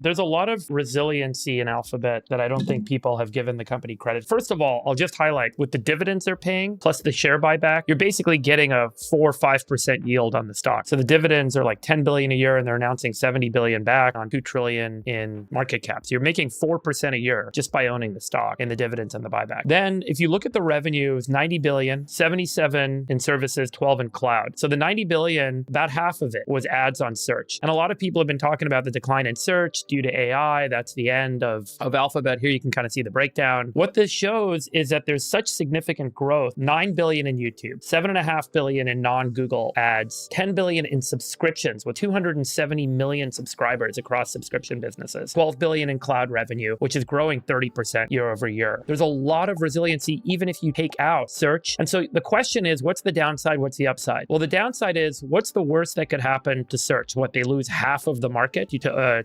There's a lot of resiliency in Alphabet that I don't think people have given the company credit. First of all, I'll just highlight with the dividends they're paying plus the share buyback, you're basically getting a 4 or 5% yield on the stock. So the dividends are like 10 billion a year and they're announcing 70 billion back on 2 trillion in market cap. So you're making 4% a year just by owning the stock and the dividends and the buyback. Then if you look at the revenues, 90 billion, 77 in services, 12 in cloud. So the 90 billion, about half of it was ads on search. And a lot of people have been talking about the decline in search due to AI. That's the end of Alphabet. Here you can kind of see the breakdown. What this shows is that there's such significant growth, 9 billion in YouTube, 7.5 billion in non-Google ads, 10 billion in subscriptions with 270 million subscribers across subscription businesses, 12 billion in cloud revenue, which is growing 30% year over year. There's a lot of resiliency, even if you take out search. And so the question is, what's the downside? What's the upside? Well, the downside is, what's the worst that could happen to search? What, they lose half of the market to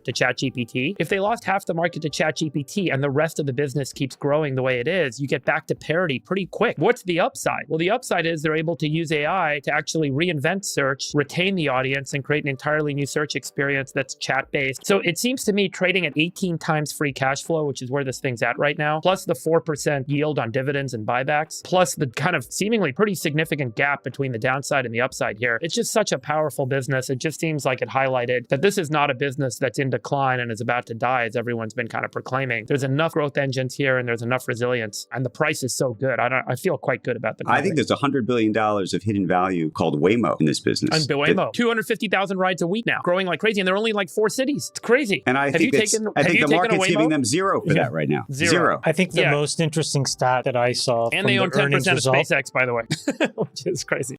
ChatGPT? If they lost half the market to ChatGPT and the rest of the business keeps growing the way it is, you get back to parity pretty quick. What's the upside? Well, the upside is they're able to use AI to actually reinvent search, retain the audience, and create an entirely new search experience that's chat-based. So it seems to me trading at 18 times free cash flow, which is where this thing's at right now, plus the 4% yield on dividends and buybacks, plus the kind of seemingly pretty significant gap between the downside and the upside here. It's just such a powerful business. It just seems like it highlighted that this is not a business that's in decline and is about to die, as everyone's been kind of proclaiming. There's enough growth engines here and there's enough resilience, and the price is so good. I feel quite good about the company. I think there's $100 billion of hidden value called Waymo in this business. And Waymo, 250,000 rides a week now, growing like crazy, and they're only in like 4 cities. It's crazy. And I think the market's giving them zero for that right now. Zero. I think the most interesting stat that I saw and from they own 10% of result, SpaceX, by the way, which is crazy.